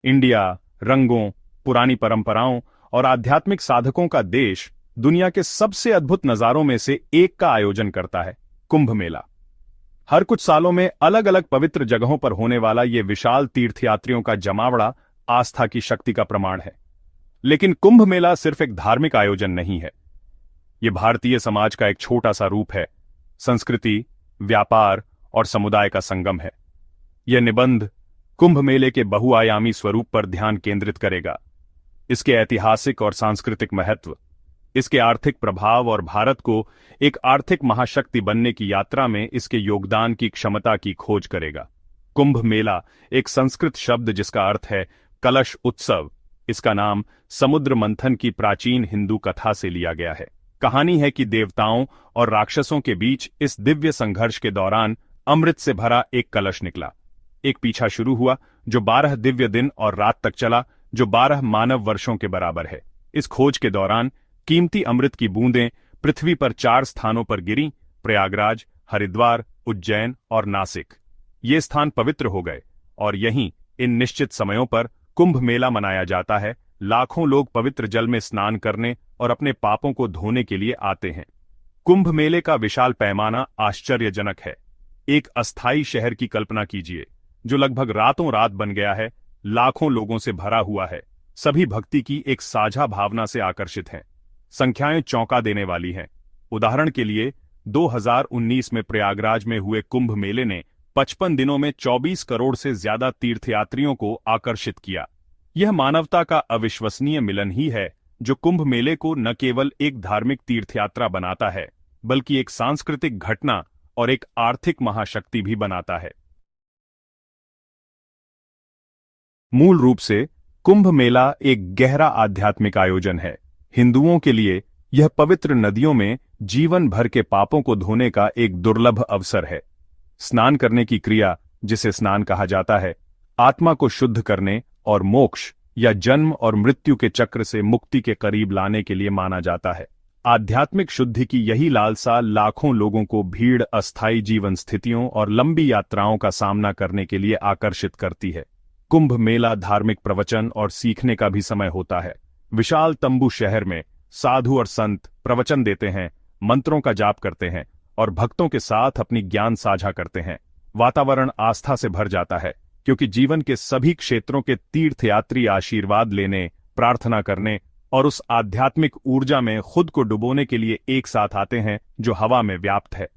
India रंगों, पुरानी परंपराओं और आध्यात्मिक साधकों का देश दुनिया के सबसे अद्भुत नजारों में से एक का आयोजन करता है, कुंभ मेला। हर कुछ सालों में अलग अलग पवित्र जगहों पर होने वाला ये विशाल तीर्थयात्रियों का जमावड़ा आस्था की शक्ति का प्रमाण है। लेकिन कुंभ मेला सिर्फ एक धार्मिक आयोजन नहीं है। ये भारतीय समाज का एक छोटा सा रूप है, संस्कृति, व्यापार और समुदाय का संगम है। यह निबंध कुंभ मेले के बहुआयामी स्वरूप पर ध्यान केंद्रित करेगा, इसके ऐतिहासिक और सांस्कृतिक महत्व, इसके आर्थिक प्रभाव और भारत को एक आर्थिक महाशक्ति बनने की यात्रा में इसके योगदान की क्षमता की खोज करेगा। कुंभ मेला एक संस्कृत शब्द जिसका अर्थ है कलश उत्सव। इसका नाम समुद्र मंथन की प्राचीन हिंदू कथा से लिया गया है। कहानी है कि देवताओं और राक्षसों के बीच इस दिव्य संघर्ष के दौरान अमृत से भरा एक कलश निकला। एक पीछा शुरू हुआ जो 12 दिव्य दिन और रात तक चला, जो 12 मानव वर्षों के बराबर है। इस खोज के दौरान कीमती अमृत की बूंदें पृथ्वी पर 4 स्थानों पर गिरी: प्रयागराज, हरिद्वार, उज्जैन और नासिक। ये स्थान पवित्र हो गए और यहीं इन निश्चित समयों पर कुंभ मेला मनाया जाता है। लाखों लोग पवित्र जल में स्नान करने और अपने पापों को धोने के लिए आते हैं। कुंभ मेले का विशाल पैमाना आश्चर्यजनक है। एक अस्थायी शहर की कल्पना कीजिए जो लगभग रातों रात बन गया है, लाखों लोगों से भरा हुआ है। सभी भक्ति की एक साझा भावना से आकर्षित हैं। संख्याएं चौंका देने वाली हैं। उदाहरण के लिए 2019 में प्रयागराज में हुए कुंभ मेले ने 55 दिनों में 24 करोड़ से ज्यादा तीर्थयात्रियों को आकर्षित किया। यह मानवता का अविश्वसनीय मिलन ही है जो कुंभ मेले को न केवल एक धार्मिक तीर्थयात्रा बनाता है, बल्कि एक सांस्कृतिक घटना और एक आर्थिक महाशक्ति भी बनाता है। मूल रूप से कुंभ मेला एक गहरा आध्यात्मिक आयोजन है। हिंदुओं के लिए यह पवित्र नदियों में जीवन भर के पापों को धोने का एक दुर्लभ अवसर है। स्नान करने की क्रिया, जिसे स्नान कहा जाता है, आत्मा को शुद्ध करने और मोक्ष या जन्म और मृत्यु के चक्र से मुक्ति के करीब लाने के लिए माना जाता है। आध्यात्मिक शुद्धि की यही लालसा लाखों लोगों को भीड़, अस्थायी जीवन स्थितियों और लंबी यात्राओं का सामना करने के लिए आकर्षित करती है। कुंभ मेला धार्मिक प्रवचन और सीखने का भी समय होता है। विशाल तंबू शहर में साधु और संत प्रवचन देते हैं, मंत्रों का जाप करते हैं और भक्तों के साथ अपनी ज्ञान साझा करते हैं। वातावरण आस्था से भर जाता है क्योंकि जीवन के सभी क्षेत्रों के तीर्थयात्री आशीर्वाद लेने, प्रार्थना करने और उस आध्यात्मिक ऊर्जा में खुद को डुबोने के लिए एक साथ आते हैं जो हवा में व्याप्त है।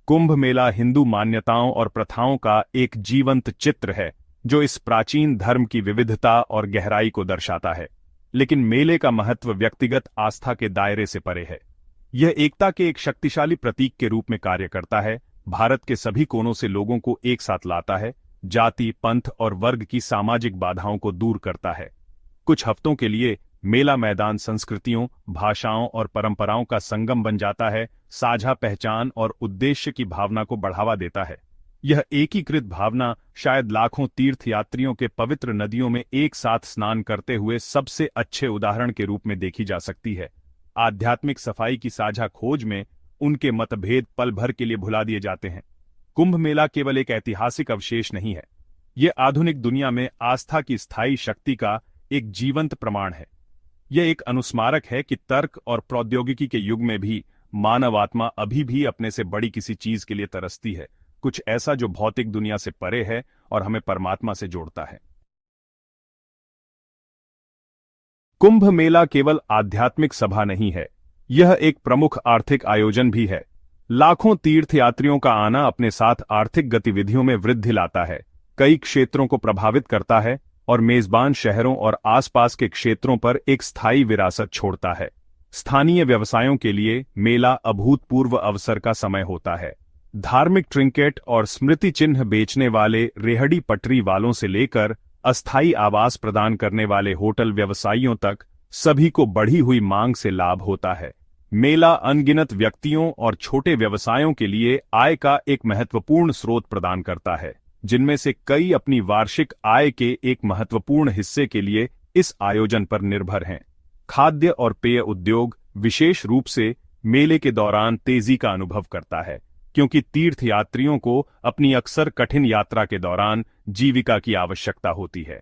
कुंभ मेला हिंदू मान्यताओं और प्रथाओं का एक जीवंत चित्र है जो इस प्राचीन धर्म की विविधता और गहराई को दर्शाता है। लेकिन मेले का महत्व व्यक्तिगत आस्था के दायरे से परे है। यह एकता के एक शक्तिशाली प्रतीक के रूप में कार्य करता है। भारत के सभी कोनों से लोगों को एक साथ लाता है, जाति, पंथ और वर्ग की सामाजिक बाधाओं को दूर करता है। कुछ हफ्तों के लिए मेला मैदान संस्कृतियों, भाषाओं और परंपराओं का संगम बन जाता है, साझा पहचान और उद्देश्य की भावना को बढ़ावा देता है। यह एकीकृत भावना शायद लाखों तीर्थयात्रियों के पवित्र नदियों में एक साथ स्नान करते हुए सबसे अच्छे उदाहरण के रूप में देखी जा सकती है। आध्यात्मिक सफाई की साझा खोज में उनके मतभेद पल भर के लिए भुला दिए जाते हैं। कुंभ मेला केवल एक ऐतिहासिक अवशेष नहीं है, यह आधुनिक दुनिया में आस्था की स्थायी शक्ति का एक जीवंत प्रमाण है। यह एक अनुस्मारक है कि तर्क और प्रौद्योगिकी के युग में भी मानव आत्मा अभी भी अपने से बड़ी किसी चीज के लिए तरसती है, कुछ ऐसा जो भौतिक दुनिया से परे है और हमें परमात्मा से जोड़ता है। कुंभ मेला केवल आध्यात्मिक सभा नहीं है, यह एक प्रमुख आर्थिक आयोजन भी है। लाखों तीर्थयात्रियों का आना अपने साथ आर्थिक गतिविधियों में वृद्धि लाता है, कई क्षेत्रों को प्रभावित करता है और मेजबान शहरों और आसपास के क्षेत्रों पर एक स्थायी विरासत छोड़ता है। स्थानीय व्यवसायों के लिए मेला अभूतपूर्व अवसर का समय होता है। धार्मिक ट्रिंकेट और स्मृति चिन्ह बेचने वाले रेहड़ी पटरी वालों से लेकर अस्थायी आवास प्रदान करने वाले होटल व्यवसायियों तक सभी को बढ़ी हुई मांग से लाभ होता है। मेला अनगिनत व्यक्तियों और छोटे व्यवसायों के लिए आय का एक महत्वपूर्ण स्रोत प्रदान करता है, जिनमें से कई अपनी वार्षिक आय के एक महत्वपूर्ण हिस्से के लिए इस आयोजन पर निर्भर हैं। खाद्य और पेय उद्योग विशेष रूप से मेले के दौरान तेजी का अनुभव करता है, क्योंकि तीर्थयात्रियों को अपनी अक्सर कठिन यात्रा के दौरान जीविका की आवश्यकता होती है।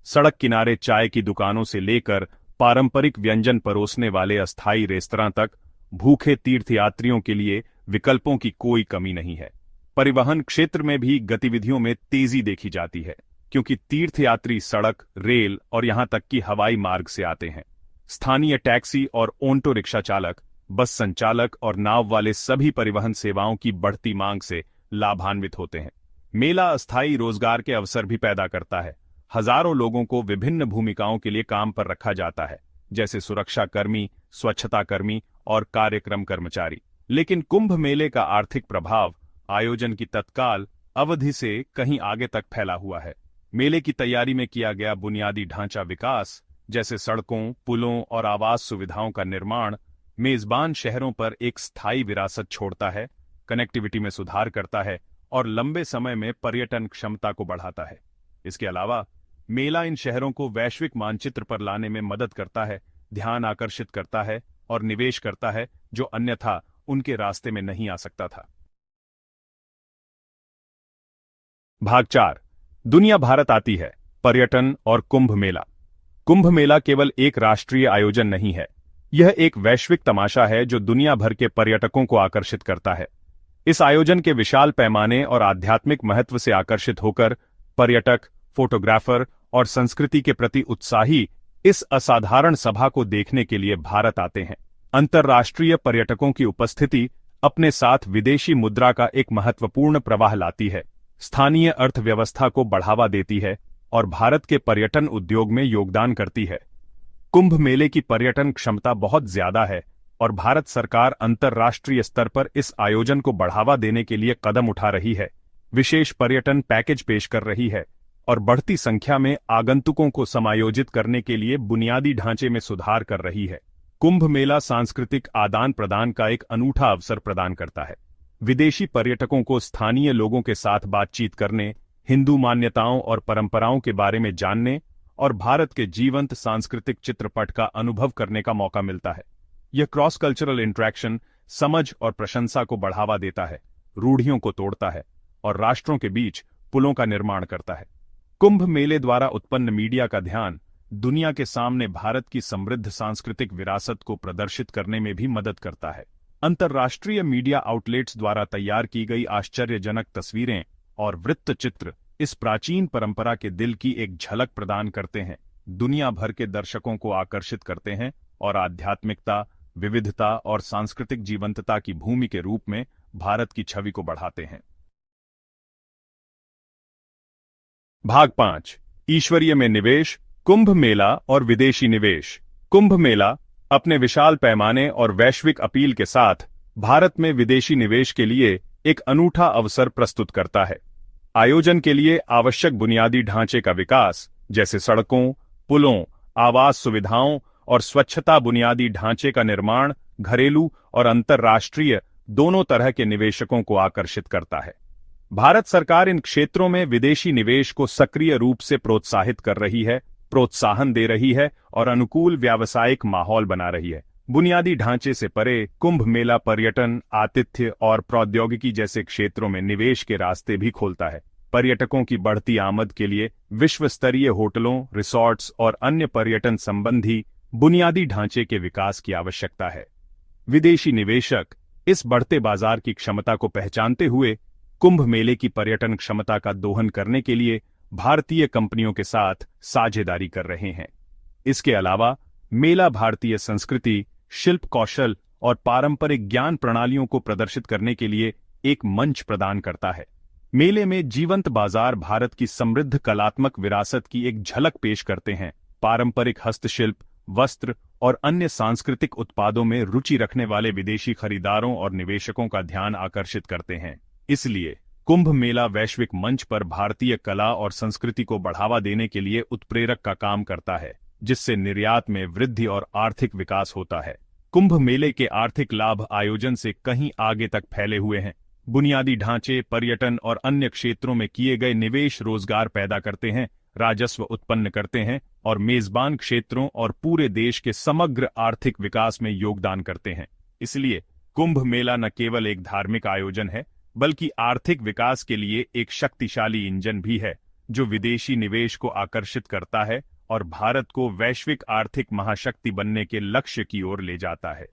सड़क किनारे चाय की दुकानों से लेकर पारंपरिक व्यंजन परोसने वाले अस्थायी रेस्तरां तक भूखे तीर्थयात्रियों के लिए विकल्पों की कोई कमी नहीं है। परिवहन क्षेत्र में भी गतिविधियों में तेजी देखी जाती है, क्योंकि तीर्थयात्री सड़क, रेल और यहां तक कि हवाई मार्ग से आते हैं। स्थानीय टैक्सी और ऑटो रिक्शा चालक, बस संचालक और नाव वाले सभी परिवहन सेवाओं की बढ़ती मांग से लाभान्वित होते हैं। मेला अस्थायी रोजगार के अवसर भी पैदा करता है। हजारों लोगों को विभिन्न भूमिकाओं के लिए काम पर रखा जाता है, जैसे सुरक्षा कर्मी, स्वच्छता कर्मी और कार्यक्रम कर्मचारी। लेकिन कुंभ मेले का आर्थिक प्रभाव आयोजन की तत्काल अवधि से कहीं आगे तक फैला हुआ है। मेले की तैयारी में किया गया बुनियादी ढांचा विकास, जैसे सड़कों, पुलों और आवास सुविधाओं का निर्माण, मेजबान शहरों पर एक स्थायी विरासत छोड़ता है, कनेक्टिविटी में सुधार करता है और लंबे समय में पर्यटन क्षमता को बढ़ाता है। इसके अलावा मेला इन शहरों को वैश्विक मानचित्र पर लाने में मदद करता है, ध्यान आकर्षित करता है और निवेश करता है जो अन्यथा उनके रास्ते में नहीं आ सकता था। भाग 4। दुनिया भारत आती है, पर्यटन और कुंभ मेला। कुंभ मेला केवल एक राष्ट्रीय आयोजन नहीं है, यह एक वैश्विक तमाशा है जो दुनिया भर के पर्यटकों को आकर्षित करता है। इस आयोजन के विशाल पैमाने और आध्यात्मिक महत्व से आकर्षित होकर पर्यटक, फोटोग्राफर और संस्कृति के प्रति उत्साही इस असाधारण सभा को देखने के लिए भारत आते हैं। अंतर्राष्ट्रीय पर्यटकों की उपस्थिति अपने साथ विदेशी मुद्रा का एक महत्वपूर्ण प्रवाह लाती है, स्थानीय अर्थव्यवस्था को बढ़ावा देती है और भारत के पर्यटन उद्योग में योगदान करती है। कुंभ मेले की पर्यटन क्षमता बहुत ज्यादा है और भारत सरकार अंतर्राष्ट्रीय स्तर पर इस आयोजन को बढ़ावा देने के लिए कदम उठा रही है, विशेष पर्यटन पैकेज पेश कर रही है और बढ़ती संख्या में आगंतुकों को समायोजित करने के लिए बुनियादी ढांचे में सुधार कर रही है। कुंभ मेला सांस्कृतिक आदान प्रदान का एक अनूठा अवसर प्रदान करता है। विदेशी पर्यटकों को स्थानीय लोगों के साथ बातचीत करने, हिंदू मान्यताओं और परंपराओं के बारे में जानने और भारत के जीवंत सांस्कृतिक चित्रपट का अनुभव करने का मौका मिलता है। यह क्रॉस कल्चरल इंटरेक्शन समझ और प्रशंसा को बढ़ावा देता है, रूढ़ियों को तोड़ता है और राष्ट्रों के बीच पुलों का निर्माण करता है। कुंभ मेले द्वारा उत्पन्न मीडिया का ध्यान दुनिया के सामने भारत की समृद्ध सांस्कृतिक विरासत को प्रदर्शित करने में भी मदद करता है। अंतर्राष्ट्रीय मीडिया आउटलेट्स द्वारा तैयार की गई आश्चर्यजनक तस्वीरें और वृत्तचित्र इस प्राचीन परंपरा के दिल की एक झलक प्रदान करते हैं, दुनिया भर के दर्शकों को आकर्षित करते हैं और आध्यात्मिकता, विविधता और सांस्कृतिक जीवंतता की भूमि के रूप में भारत की छवि को बढ़ाते हैं। भाग 5। ईश्वरीय में निवेश, कुंभ मेला और विदेशी निवेश। कुंभ मेला अपने विशाल पैमाने और वैश्विक अपील के साथ भारत में विदेशी निवेश के लिए एक अनूठा अवसर प्रस्तुत करता है। आयोजन के लिए आवश्यक बुनियादी ढांचे का विकास, जैसे सड़कों, पुलों, आवास सुविधाओं और स्वच्छता बुनियादी ढांचे का निर्माण घरेलू और अंतर्राष्ट्रीय दोनों तरह के निवेशकों को आकर्षित करता है। भारत सरकार इन क्षेत्रों में विदेशी निवेश को सक्रिय रूप से प्रोत्साहित कर रही है, प्रोत्साहन दे रही है और अनुकूल व्यावसायिक माहौल बना रही है। बुनियादी ढांचे से परे कुंभ मेला पर्यटन, आतिथ्य और प्रौद्योगिकी जैसे क्षेत्रों में निवेश के रास्ते भी खोलता है। पर्यटकों की बढ़ती आमद के लिए विश्व स्तरीय होटलों, रिसॉर्ट्स और अन्य पर्यटन संबंधी बुनियादी ढांचे के विकास की आवश्यकता है। विदेशी निवेशक इस बढ़ते बाजार की क्षमता को पहचानते हुए कुंभ मेले की पर्यटन क्षमता का दोहन करने के लिए भारतीय कंपनियों के साथ साझेदारी कर रहे हैं। इसके अलावा मेला भारतीय संस्कृति, शिल्प कौशल और पारंपरिक ज्ञान प्रणालियों को प्रदर्शित करने के लिए एक मंच प्रदान करता है। मेले में जीवंत बाजार भारत की समृद्ध कलात्मक विरासत की एक झलक पेश करते हैं। पारंपरिक हस्तशिल्प, वस्त्र और अन्य सांस्कृतिक उत्पादों में रुचि रखने वाले विदेशी खरीदारों और निवेशकों का ध्यान आकर्षित करते हैं। इसलिए कुंभ मेला वैश्विक मंच पर भारतीय कला और संस्कृति को बढ़ावा देने के लिए उत्प्रेरक का काम करता है, जिससे निर्यात में वृद्धि और आर्थिक विकास होता है। कुंभ मेले के आर्थिक लाभ आयोजन से कहीं आगे तक फैले हुए हैं। बुनियादी ढांचे, पर्यटन और अन्य क्षेत्रों में किए गए निवेश रोजगार पैदा करते हैं, राजस्व उत्पन्न करते हैं और मेजबान क्षेत्रों और पूरे देश के समग्र आर्थिक विकास में योगदान करते हैं। इसलिए कुंभ मेला न केवल एक धार्मिक आयोजन है, बल्कि आर्थिक विकास के लिए एक शक्तिशाली इंजन भी है, जो विदेशी निवेश को आकर्षित करता है और भारत को वैश्विक आर्थिक महाशक्ति बनने के लक्ष्य की ओर ले जाता है।